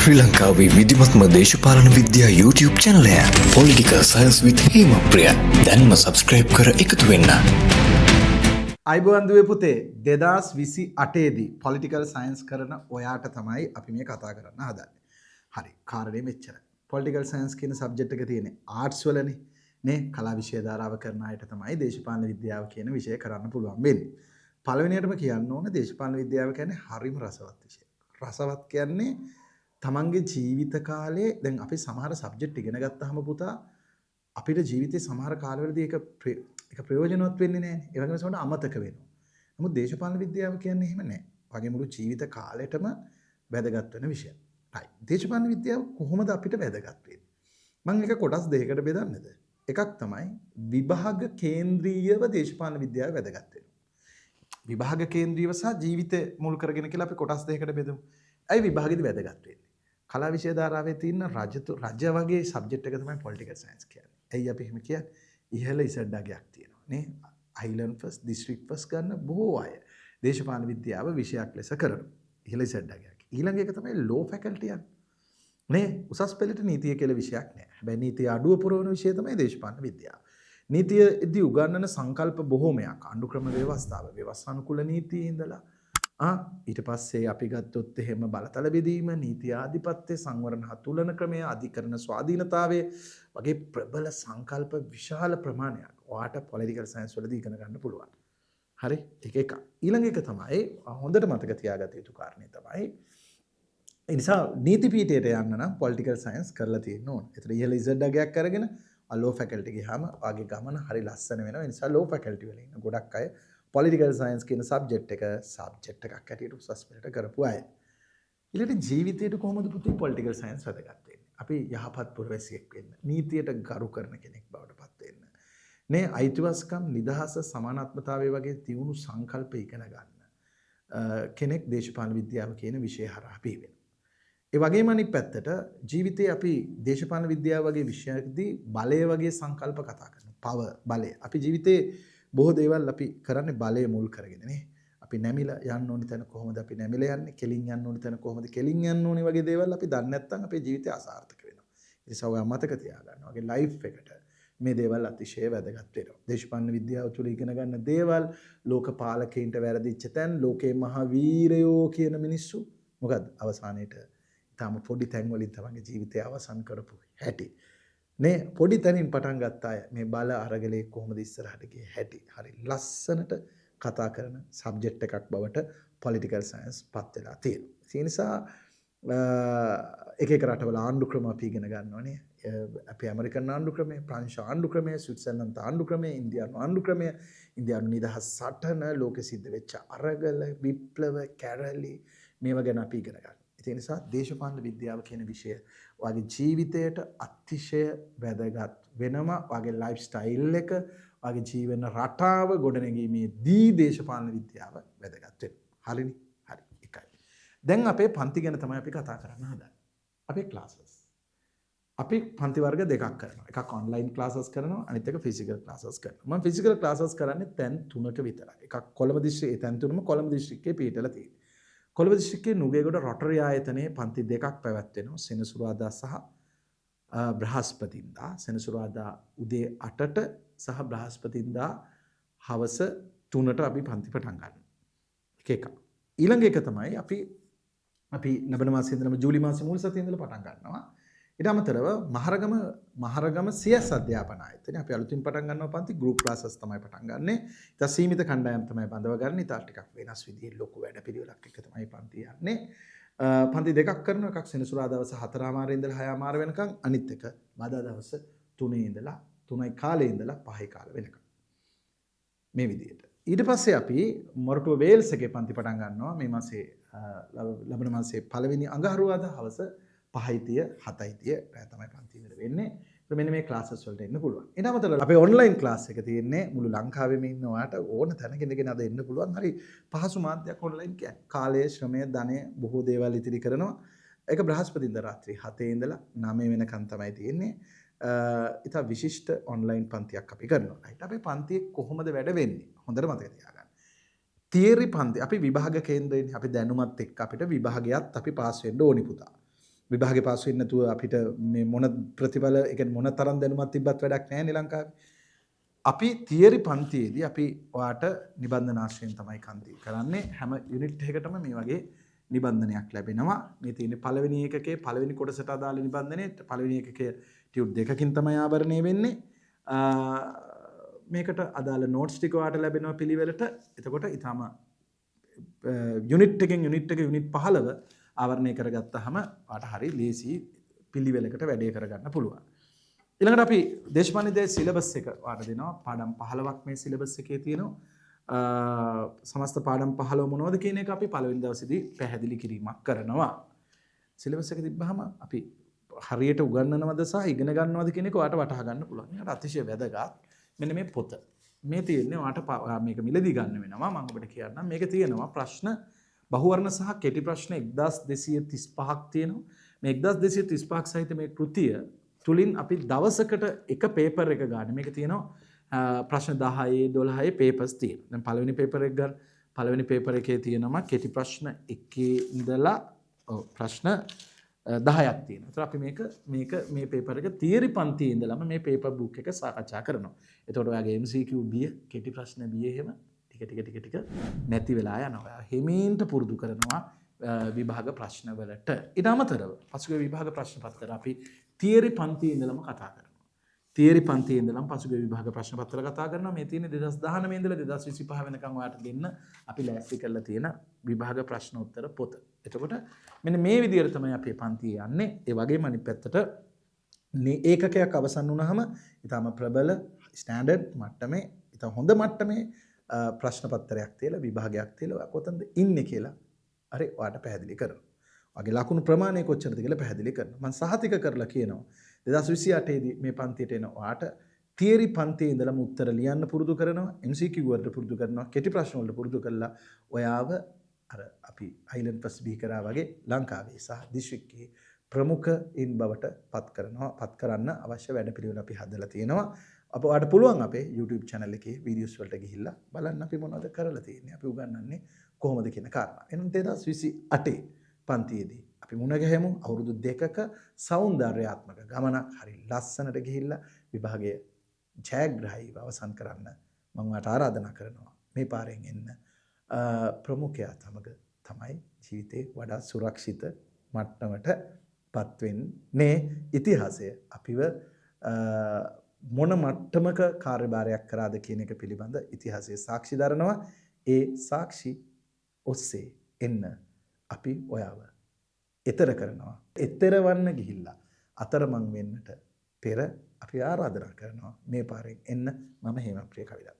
ශ්‍රී ලංකාවේ විධිමත්ම දේශපාලන විද්‍යා YouTube channel එක Political Science with හේමප්‍රිය. දැන්ම subscribe කර එකතු වෙන්න. අයිබෝන් දුවේ පුතේ 2028 දී political science කරන ඔයාට තමයි අපි මේ කතා කරන්න හදන්නේ. හරි කාරණේ මෙච්චරයි. political science කියන subject එක තියෙන්නේ arts වලනේ. නේ කලා විෂය ධාරාව කරන අයට තමයි දේශපාලන විද්‍යාව කියන විෂය කරන්න පුළුවන් වෙන්නේ. පළවෙනියටම කියන්න ඕන දේශපාලන විද්‍යාව කියන්නේ හරිම රසවත් විෂයක්. රසවත් කියන්නේ තමන්ගේ ජීවිත කාලේ දැන් අපි සමහර සබ්ජෙක්ට් ඉගෙන ගත්තාම පුතා අපිට ජීවිතේ සමහර කාලවලදී ඒක ප්‍රයෝජනවත් වෙන්නේ නැහැ. ඒ වගේම සමහරවිට අමතක වෙනවා. නමුත් දේශපාලන විද්‍යාව කියන්නේ එහෙම නැහැ. වගේ මුළු ජීවිත කාලෙටම වැදගත් වෙන විෂයක්. right. දේශපාලන විද්‍යාව කොහොමද අපිට වැදගත් වෙන්නේ? මම ඒක කොටස් දෙකකට බෙදන්නද? එකක් තමයි විභාග කේන්ද්‍රීයව දේශපාලන විද්‍යාව වැදගත් වෙනවා. විභාග කේන්ද්‍රීයව සහ ජීවිත මුල් කරගෙන කියලා අපි කොටස් දෙකකට බෙදමු. ඇයි විභාගෙදි වැදගත් වෙන්නේ? කලා විෂය ධාරාවේ තියෙන රජ වගේ සබ්ජෙක්ට් එක තමයි political science කියන්නේ. ඇයි අපි එහෙම කියන්නේ? ඉහළ ඉසඩ්ඩාගයක් තියෙනවා නේ. island first district first ගන්න බොහෝ අය දේශපාලන විද්‍යාව විෂයක් ලෙස කරනවා. ඉහළ ඉසඩ්ඩාගයක්. ඊළඟ එක තමයි law faculty එක. නේ උසස් පෙළට නීතිය කියලා විෂයක් නැහැ. හැබැයි නීතිය අඩුව පුරවන විෂය තමයි දේශපාලන විද්‍යාව. නීතියදී උගන්වන සංකල්ප බොහෝමයක් අනුක්‍රම ව්‍යවස්ථාව ව්‍යවස්ථානුකූල නීතියේ ඉඳලා ඊට පස්සේ අපි ගත්තොත් එහෙම බලතල බෙදීම නීති ආධිපත්‍ය සංවරණ හතුලන ක්‍රමය අධිකරණ ස්වාධීනතාවය වගේ ප්‍රබල සංකල්ප විශාල ප්‍රමාණයක් ඔයාට political science වලදී ඉගෙන ගන්න පුළුවන්. හරි ඒක එක. ඊළඟ එක තමයි හොඳට මතක තියාගත යුතු කාරණේ තමයි ඒ නිසා නීති පීඨයට යන්න නම් political science කරලා තියෙන්න ඕන. ඒතර ඉහළ ඉසඩ් අගයක් අරගෙන law faculty ගියාම වාගේ ගමන හරි ලස්සන වෙනවා. ඒ නිසා law faculty වල ඉන්න ගොඩක් අය political science කියන subject එකක් හැටියට උසස් පෙළට කරපු අය. ඊළඟට ජීවිතේට කොහොමද පුතේ political science වැදගත් වෙන්නේ? අපි යහපත් පුරවැසියෙක් වෙන්න, නීතියට ගරු කරන කෙනෙක් බවට පත් වෙන්න. නේ අයිතිවාසිකම්, නිදහස, සමානාත්මතාවය වගේ තියුණු සංකල්ප ඉගෙන ගන්න. කෙනෙක් දේශපාලන විද්‍යාව කියන විෂය හරහා පිවිෙනවා. ඒ වගේම අනිත් පැත්තට ජීවිතේ අපි දේශපාලන විද්‍යාව වගේ විෂයකදී බලය වගේ සංකල්ප කතා කරනවා. power බලය. අපි ජීවිතේ බොහෝ දේවල් අපි කරන්නේ බලය මුල් කරගෙන නේ. අපි නැමිලා යන්න ඕනි තැන කොහොමද අපි නැමිලා යන්නේ? කෙලින් යන්න ඕනි තැන කොහොමද කෙලින් යන්න ඕනි වගේ දේවල් අපි දන්නේ නැත්නම් අපේ ජීවිතය අසාර්ථක වෙනවා. ඒ නිසා ඔයා මතක තියාගන්න. වගේ ලයිෆ් එකට මේ දේවල් අතිශය වැදගත් වෙනවා. දේශපාලන විද්‍යාව තුළ ඉගෙන ගන්න දේවල්, ලෝක පාලකයින්ට වැරදිච්ච තැන්, ලෝකේ මහා වීරයෝ කියන මිනිස්සු මොකද්ද අවසානයේට ඊටම පොඩි තැන් වලින් තමයි ජීවිතය අවසන් කරපු හැටි. නේ පොඩි තැනින් පටන් ගත්ත අය මේ බල අරගලේ කොහොමද ඉස්සරහට ගියේ හැටි හරි ලස්සනට කතා කරන සබ්ජෙක්ට් එකක් බවට political science පත් වෙලා තියෙනවා. ඒ නිසා එක එක රටවල ආණ්ඩු ක්‍රම අපි ඉගෙන ගන්නවානේ. අපි ඇමරිකන් ආණ්ඩු ක්‍රමය, ප්‍රංශ ආණ්ඩු ක්‍රමය, ස්විට්සර්ලන්ත ආණ්ඩු ක්‍රමය, ඉන්දියානු ආණ්ඩු ක්‍රමය, ඉන්දියානු නිදහස් සටන, ලෝකෙ සිද්ධ වෙච්ච අරගල, විප්ලව, කැරලි මේවා ගැන අපි ඉගෙන ගන්නවා. ඒ නිසා දේශපාලන විද්‍යාව කියන විෂය ඔයාගේ ජීවිතයට අතිශය වැදගත් වෙනවා. ඔයාගේ ලයිෆ් ස්ටයිල් එක, ඔයාගේ ජීවන රටාව ගොඩනැගීමේදී දේශපාලන විද්‍යාව වැදගත් වෙනවා. හරිනේ? හරි. එකයි. දැන් අපේ පන්ති ගැන තමයි අපි කතා කරන්න හදන්නේ. අපේ ක්ලාසස්. අපි පන්ති වර්ග දෙකක් කරනවා. එකක් ඔන්ලයින් ක්ලාසස් කරනවා, අනිත් එක ෆිසිකල් ක්ලාසස් කරනවා. මම ෆිසිකල් ක්ලාසස් කරන්නේ තැන් 3ක විතරයි. එකක් කොළඹ දිස්ත්‍රික්කයේ තැන් 3ම කොළඹ දිස්ත්‍රික්කයේ පිටලා තියෙනවා. කොළඹ දිස්ත්‍රික්කයේ නුගේගොඩ රොටරි ආයතනයේ පන්ති දෙකක් පැවැත්වෙනවා. සෙනසුරාදා සහ බ්‍රහස්පතින්දා. සෙනසුරාදා උදේ 8ට සහ බ්‍රහස්පතින්දා හවස 3ට අපි පන්ති පටන් ගන්නවා. එක. ඊළඟ එක තමයි අපි ලබන මාසයේ ඉඳලම ජූලි මාසයේ මුල් සතියේ ඉඳලා පටන් ගන්නවා. ඊට අමතරව මහරගම CS අධ්‍යාපන ආයතනයේ අපි අලුතින් පටන් ගන්නවා පන්ති ගෲප් ක්ලාසස් තමයි පටන් ගන්නෙ. ඊට සීමිත කණ්ඩායම් තමයි බඳව ගන්න. ඊට ටිකක් වෙනස් විදිහේ ලොකු වැඩපිළිවෙලක් එක තමයි පන්ති යන්නේ. පන්ති දෙකක් කරනවා. එකක් සෙනසුරාදා දවස් 4:00 ඉඳලා 6:00 වෙනකන්. අනිත් එක බදා දවස් 3 ඉඳලා 3යි කාලේ ඉඳලා 5යි කාල වෙනකන්. මේ විදිහට. ඊට පස්සේ අපි මොරටුව වේල්ස් එකේ පන්ති පටන් ගන්නවා. මේ මාසේ ලබන මාසේ පළවෙනි අඟහරුවාදා හවස 5:30 7:30 රෑ තමයි පන්ති ඉවර වෙන්නේ. ඒත් මෙන්න මේ ක්ලාසස් වලට එන්න පුළුවන්. ඊට අමතරව අපේ ඔන්ලයින් ක්ලාස් එක තියෙන්නේ මුළු ලංකාවෙම ඉන්න ඔයාට ඕන තැනක ඉඳගෙන අද එන්න පුළුවන්. හරි පහසු මාධ්‍යයක් ඔන්ලයින් කියන්නේ. කාලය, ශ්‍රමය, ධනය බොහෝ දේවල් ඉතිරි කරනවා. ඒක බ්‍රහස්පතින්දා රාත්‍රී 7 ඉඳලා 9 වෙනකන් තමයි තියෙන්නේ. ඉතා විශිෂ්ට ඔන්ලයින් පන්තියක් අපි කරනවා. රයිට් අපේ පන්තියේ කොහොමද වැඩ වෙන්නේ? හොඳට මතක තියාගන්න. තියරි පන්ති අපි විභාග කේන්ද්‍රයෙන් අපි දැනුමත් එක්ක අපිට විභාගයත් අපි පාස් වෙන්න ඕනි පුතා. විභාගේ පාස් වෙන්නේ නැතුව අපිට මේ මොන ප්‍රතිඵල ඒ කියන්නේ මොන තරම් දැනුමක් තිබ්බත් වැඩක් නැහැ නේ ලංකාවේ. අපි තියරි පන්තියේදී අපි ඔයාට නිබන්ධන ආශ්‍රයෙන් තමයි කන්ති කරන්නේ. හැම යුනිට් එකකටම මේ වගේ නිබන්ධනයක් ලැබෙනවා. මේ තියෙන්නේ පළවෙනි ඒකකයේ පළවෙනි කොටසට අදාළ නිබන්ධනයේ පළවෙනි ඒකකයේ ටියුට් දෙකකින් තමයි ආවරණය වෙන්නේ. මේකට අදාළ නෝට්ස් ටික ඔයාට ලැබෙනවා පිළිවෙලට. එතකොට ඊටම යුනිට් එකෙන් යුනිට් එක යුනිට් 15 ආවරණය කරගත්තාම ඔයාට හරි ලේසි පිළිවෙලකට වැඩේ කරගන්න පුළුවන්. ඊළඟට අපි දේශපාලනයේ සිලබස් එක ඔයාට දෙනවා. පාඩම් 15ක් මේ සිලබස් එකේ තියෙනවා. සමස්ත පාඩම් 15 මොනවද කියන එක අපි පළවෙනි දවසේදී පැහැදිලි කිරීමක් කරනවා. සිලබස් එක තිබ්බහම අපි හරියට උගන්වනවද සහ ඉගෙන ගන්නවද කියන එක ඔයාට වටහා ගන්න පුළුවන්. ඒකට අතිශය වැදගත්. මෙන්න මේ පොත. මේ තියෙන්නේ ඔයාට මේක මිලදී ගන්න වෙනවා. මම ඔබට කියන්නම්. මේකේ තියෙනවා ප්‍රශ්න බහුවර්ණ සහ කෙටි ප්‍රශ්න 1235ක් තියෙනවා. මේ 1235ක් සහිත මේ කෘතිය තුලින් අපි දවසකට එක පේපර් එක ගන්න. මේක තියෙනවා ප්‍රශ්න 10 12 පේපර්ස් තියෙනවා. දැන් පළවෙනි පේපර් එක ගන්න. පළවෙනි පේපර් එකේ තියෙනවා කෙටි ප්‍රශ්න 1 ඉඳලා ප්‍රශ්න 10ක් තියෙනවා. ඒතර අපි මේ පේපර් එක තියරි පන්තියේ ඉඳලම මේ පේපර් බුක් එක සාකච්ඡා කරනවා. එතකොට ඔයාගේ MCQ බිය කෙටි ප්‍රශ්න බිය එහෙම ටික නැති වෙලා යනවා. හිමීන්ට පුරුදු කරනවා විභාග ප්‍රශ්න වලට. ඊට අමතරව පසුගිය විභාග ප්‍රශ්න පත්‍ර අපි තියරි පන්තියේ ඉඳලම කතා කරනවා. තියරි පන්තියේ ඉඳලම පසුගිය විභාග ප්‍රශ්න පත්‍ර කතා කරනවා. මේ තියෙන්නේ 2019 ඉඳලා 2025 වෙනකන් ඔයාලට දෙන්න අපි ලෑස්ති කරලා තියෙන විභාග ප්‍රශ්න උත්තර පොත. එතකොට මෙන්න මේ විදිහට තමයි අපේ පන්තියේ යන්නේ. ඒ වගේම අනිත් පැත්තට ඒකකයක් අවසන් වුණාම ඊටම ප්‍රබල ස්ටෑන්ඩඩ් මට්ටමේ ඊට හොඳ මට්ටමේ ප්‍රශ්න පත්‍රයක් තියලා විභාගයක් තියලා ඔයා කොතනද ඉන්නේ කියලා හරි ඔයාට පැහැදිලි කරනවා. ඔයාගේ ලකුණු ප්‍රමාණය කොච්චරද කියලා පැහැදිලි කරනවා. මම සහතික කරලා කියනවා 2028 දී මේ පන්තියට එන ඔයාට තියරි පන්තියේ ඉඳලම උත්තර ලියන්න පුරුදු කරනවා. MCQ වලට පුරුදු කරනවා. කෙටි ප්‍රශ්න වලට පුරුදු කරලා ඔයාව අර අපි අයිලන්ඩ් පස් බී කරා වගේ ලංකාවේ සහ දිස්ත්‍රික්කයේ ප්‍රමුඛයින් බවට පත් කරන්න අවශ්‍ය වැඩපිළිවෙල අපි හදලා තියෙනවා. ඔයාට පුළුවන් අපේ YouTube channel එකේ වීඩියෝස් වලට ගිහිල්ලා බලන්න අපි මොනවද කරලා තියෙන්නේ. අපි උගන්වන්නේ කොහොමද කියන කාරණා. එහෙනම් 2028 පන්තියේදී අපි මුණ ගැහෙමු. අවුරුදු 2ක సౌందర్యාත්මක ගමනක් හරි ලස්සනට ගිහිල්ලා විභාගයේ ජයග්‍රහීව අවසන් කරන්න මම ඔයාලට ආරාධනා කරනවා. මේ පාරෙන් එන්න ප්‍රමුඛයා තමයි ජීවිතේ වඩා සුරක්ෂිත මට්ටමට පත් වෙන්නේ. ඉතිහාසය අපිව මොන මට්ටමක කාර්යභාරයක් කරාද කියන එක පිළිබඳ ඉතිහාසයේ සාක්ෂි දරනවා. ඒ සාක්ෂි ඔස්සේ එන්න අපි ඔයාව එතර කරනවා. එතරවන්න ගිහිල්ලා අතරමං වෙන්නට පෙර අපි ආරාධනා කරනවා මේ පාරෙන් එන්න. මම හේමප්‍රිය කවිදා.